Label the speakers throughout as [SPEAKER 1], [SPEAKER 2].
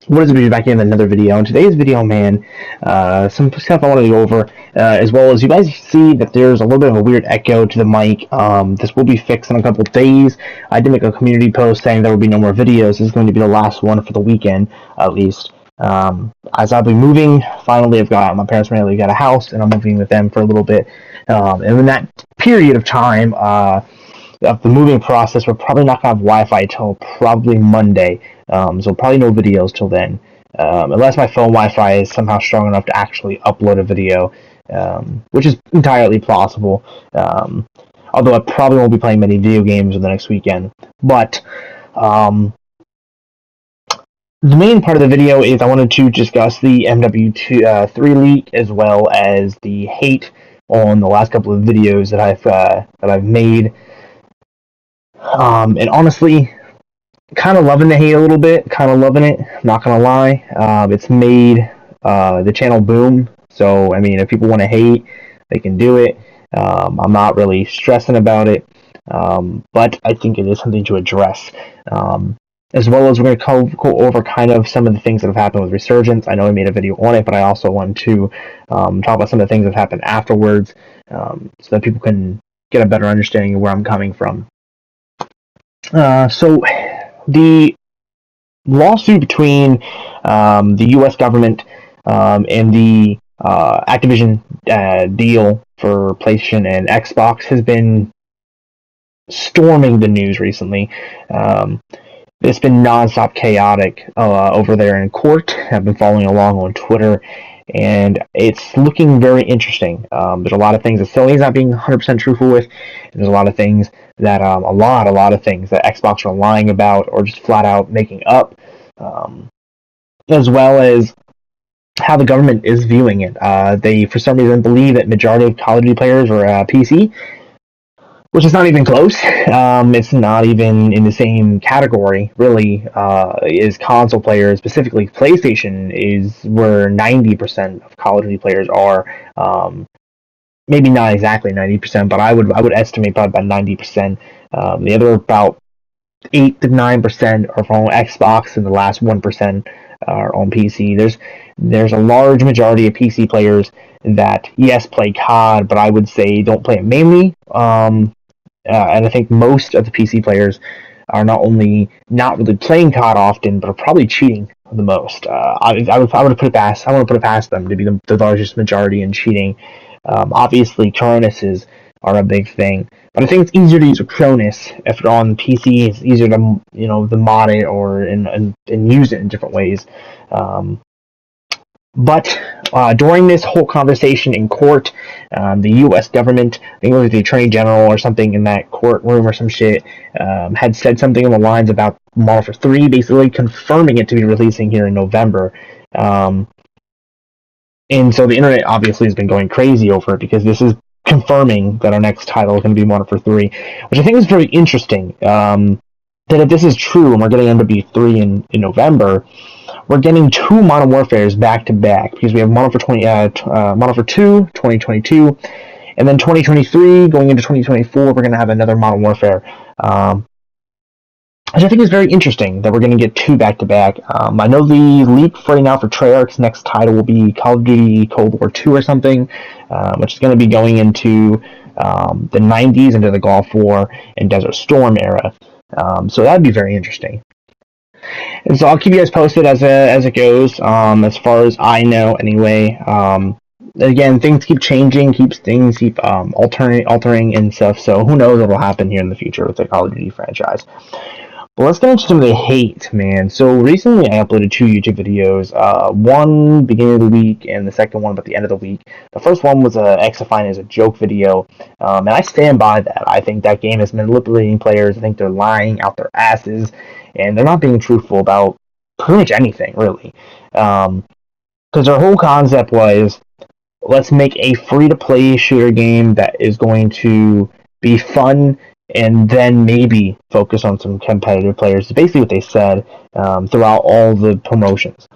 [SPEAKER 1] What is it? Be back in another video. In today's video, man, some stuff I want to go over, as well as you guys see that there's a little bit of a weird echo to the mic. This will be fixed in a couple of days. I did make a community post saying there will be no more videos. This is going to be the last one for the weekend, at least. As I'll be moving, finally, my parents finally got a house, and I'm moving with them for a little bit. And in that period of time, of the moving process, we're probably not going to have Wi-Fi till probably Monday. So probably no videos till then. Unless my phone Wi-Fi is somehow strong enough to actually upload a video, which is entirely plausible. Although I probably won't be playing many video games in the next weekend. But the main part of the video is I wanted to discuss the MW3 leak, as well as the hate on the last couple of videos that I've made. And honestly, kind of loving the hate a little bit, kind of loving it, not gonna lie. It's made the channel boom, so I mean, if people want to hate, they can do it. I'm not really stressing about it, but I think it is something to address. As well as we're going to go over kind of some of the things that have happened with Resurgence. I know I made a video on it, but I also want to talk about some of the things that happened afterwards, so that people can get a better understanding of where I'm coming from. So the lawsuit between the U.S. government and the Activision deal for PlayStation and Xbox has been storming the news recently. It's been nonstop chaotic over there in court. I've been following along on Twitter, and it's looking very interesting. There's a lot of things that Sony's not being 100% truthful with. There's a lot of things that a lot of things that Xbox are lying about or just flat out making up, as well as how the government is viewing it. They, for some reason, believe that majority of Call of Duty players are PC, which is not even close. It's not even in the same category, really, is console players, specifically PlayStation, is where 90% of Call of Duty players are. Maybe not exactly 90%, but I would estimate probably about 90%. The other about 8 to 9% are from Xbox, and the last 1% are on PC. There's a large majority of PC players that, yes, play COD, but I would say don't play it mainly. And I think most of the PC players are not only not really playing COD often, but are probably cheating the most. I would put it past them to be the largest majority in cheating. Obviously, Cronuses are a big thing, but I think it's easier to use a Cronus if you're on PC. It's easier to to mod it or and use it in different ways. But during this whole conversation in court, the U.S. government, I think it was the Attorney General or something in that courtroom or some shit, had said something on the lines about Modern Warfare 3, basically confirming it to be releasing here in November. And so the internet obviously has been going crazy over it, because this is confirming that our next title is going to be Modern Warfare 3, which I think is very interesting. That if this is true and we're getting MW3 in November, we're getting two Modern Warfares back to back, because we have Modern Warfare 2, 2022, and then 2023 going into 2024, we're going to have another Modern Warfare, which I think is very interesting that we're going to get two back to back. I know the leak right now for Treyarch's next title will be Call of Duty Cold War 2 or something, which is going to be going into the 90s, into the Gulf War and Desert Storm era. So that'd be very interesting. And so I'll keep you guys posted as it goes, as far as I know anyway. Again, things keep changing, things keep altering and stuff, so who knows what will happen here in the future with the Call of Duty franchise. But let's get into some of the hate, man. So recently I uploaded two YouTube videos, one beginning of the week and the second one at the end of the week. The first one was Xifine as a joke video, and I stand by that. I think that game is manipulating players. I think they're lying out their asses, and they're not being truthful about pretty much anything, really. Because their whole concept was, let's make a free-to-play shooter game that is going to be fun, and then maybe focus on some competitive players. It's basically what they said throughout all the promotions.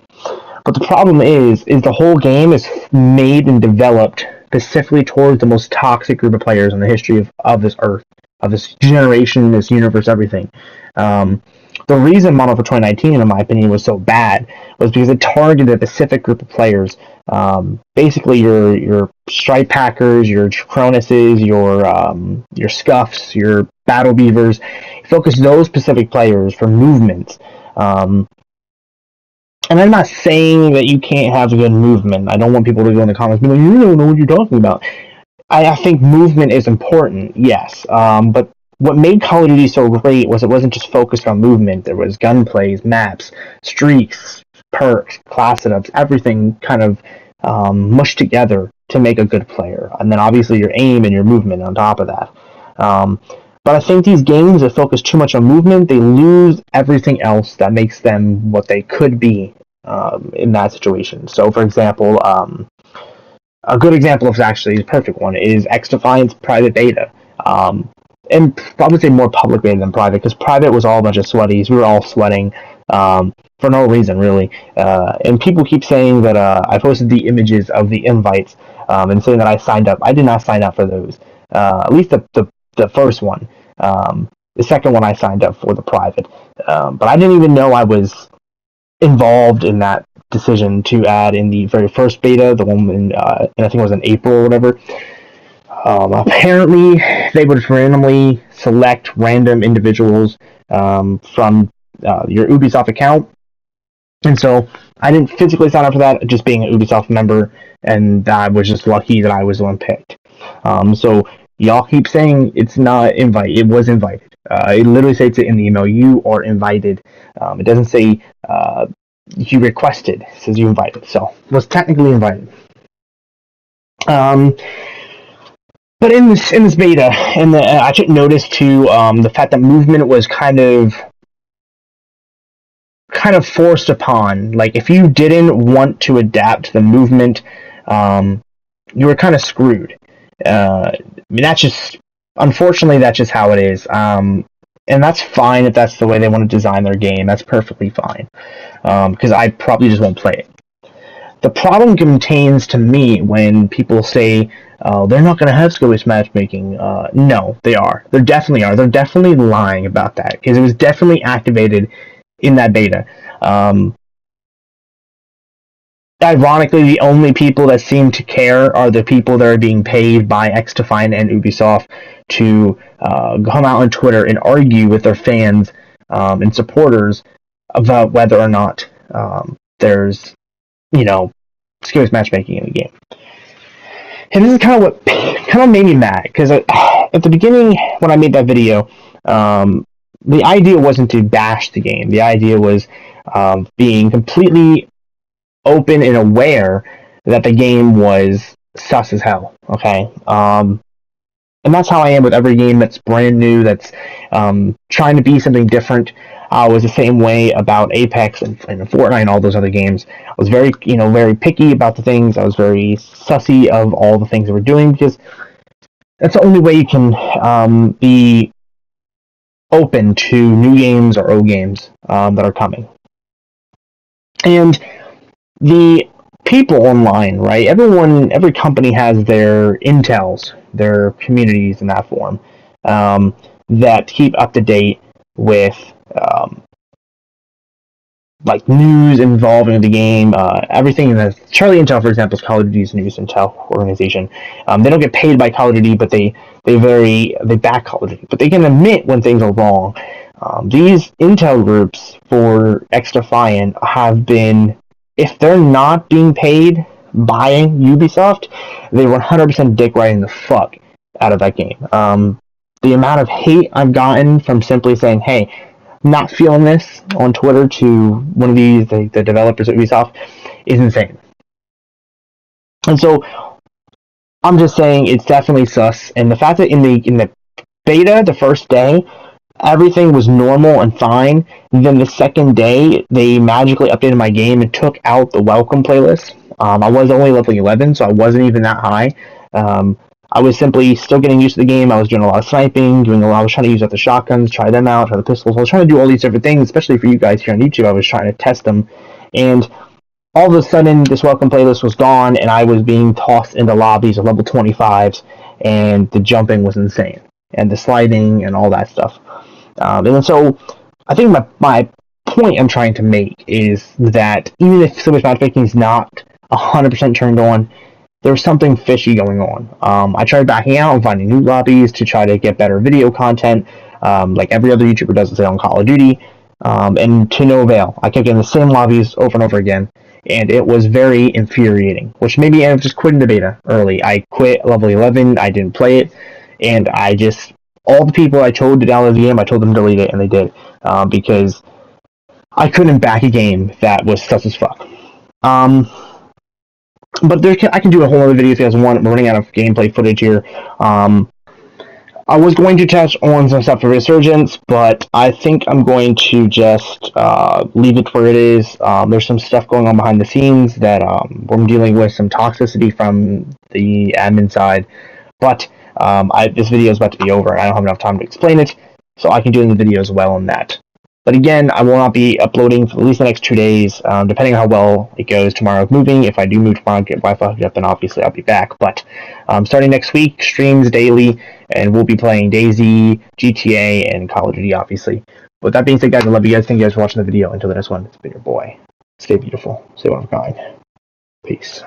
[SPEAKER 1] But the problem is the whole game is made and developed specifically towards the most toxic group of players in the history of this earth, of this generation, this universe, everything. The reason Model for 2019, in my opinion, was so bad was because it targeted a specific group of players. Basically, your Stripe Packers, your Cronuses, your Scuffs, your Battle Beavers. Focus those specific players for movements. And I'm not saying that you can't have a good movement. I don't want people to go in the comments and be like, you don't know what you're talking about. I think movement is important, yes. But what made Call of Duty so great was it wasn't just focused on movement. There was gunplays, maps, streaks, perks, class setups, everything kind of mushed together to make a good player. And then obviously your aim and your movement on top of that. But I think these games that focus too much on movement, they lose everything else that makes them what they could be in that situation. So, for example, a good example of actually the perfect one is XDefiant's private beta. And I would say more public beta than private, because private was all a bunch of sweaties. We were all sweating for no reason, really. And people keep saying that I posted the images of the invites and saying that I signed up. I did not sign up for those. At least the first one. The second one I signed up for, the private. But I didn't even know I was involved in that decision to add in the very first beta, the one in, I think it was in April or whatever. Apparently, they would randomly select random individuals from your Ubisoft account. And so I didn't physically sign up for that, just being an Ubisoft member, and I was just lucky that I was the one picked. So y'all keep saying it's not invite. It was invited. It literally states it in the email. You are invited. It doesn't say you requested. It says you invited. So was technically invited. But in this beta, and I took notice to the fact that movement was kind of forced upon. Like, if you didn't want to adapt to the movement, you were kind of screwed. I mean, unfortunately, that's just how it is. And that's fine if that's the way they want to design their game. That's perfectly fine. Because I probably just won't play it. The problem contains to me when people say, they're not going to have skill-based matchmaking. No, they are. They definitely are. They're definitely lying about that, because it was definitely activated in that beta. Ironically, the only people that seem to care are the people that are being paid by XDefiant and Ubisoft to come out on Twitter and argue with their fans and supporters about whether or not there's, skill-based matchmaking in the game. And this is kind of what made me mad, because at the beginning, when I made that video, the idea wasn't to bash the game. The idea was being completely open and aware that the game was sus as hell. Okay, and that's how I am with every game that's brand new, that's trying to be something different. I was the same way about Apex and Fortnite and all those other games. I was very, very picky about the things. I was very sussy of all the things that we're doing, because that's the only way you can be open to new games or old games that are coming. And the people online, right? Every company has their intels, their communities in that form, that keep up to date with like news involving the game, everything in the Charlie Intel, for example, is Call of Duty's news intel organization. They don't get paid by Call of Duty, but they back Call of Duty, but they can admit when things are wrong. These intel groups for XDefiant have been, if they're not being paid by Ubisoft, they 100% dick riding the fuck out of that game. The amount of hate I've gotten from simply saying, hey, not feeling this on Twitter to one of the developers at Ubisoft is insane. And so I'm just saying it's definitely sus. And the fact that in the beta, the first day, everything was normal and fine. And then the second day, they magically updated my game and took out the welcome playlist. I was only level 11, so I wasn't even that high. I was simply still getting used to the game. I was doing a lot of sniping, I was trying to use out the shotguns, try them out, try the pistols. I was trying to do all these different things, especially for you guys here on YouTube. I was trying to test them. And all of a sudden, this welcome playlist was gone, and I was being tossed into lobbies of level 25s, and the jumping was insane, and the sliding, and all that stuff. And so I think my point I'm trying to make is that even if Switch matchmaking is not 100% turned on, there's something fishy going on. I tried backing out and finding new lobbies to try to get better video content, like every other YouTuber does, say, on Call of Duty, and to no avail. I kept getting the same lobbies over and over again, and it was very infuriating, which made me end up just quitting the beta early. I quit level 11, I didn't play it, and all the people I told to download the game, I told them to delete it, and they did, because I couldn't back a game that was sus as fuck. But I can do a whole other video if you guys want. We're running out of gameplay footage here. I was going to touch on some stuff for Resurgence, but I think I'm going to just leave it where it is. There's some stuff going on behind the scenes that we're dealing with some toxicity from the admin side, but this video is about to be over, and I don't have enough time to explain it, so I can do in the video as well on that. But again, I will not be uploading for at least the next 2 days, depending on how well it goes tomorrow with moving. If I do move tomorrow and get Wi-Fi hooked up, then obviously I'll be back. But starting next week, streams daily, and we'll be playing DayZ, GTA, and Call of Duty, obviously. With that being said, guys, I love you guys. Thank you guys for watching the video. Until the next one, it's been your boy. Stay beautiful. Stay one of a kind. Peace.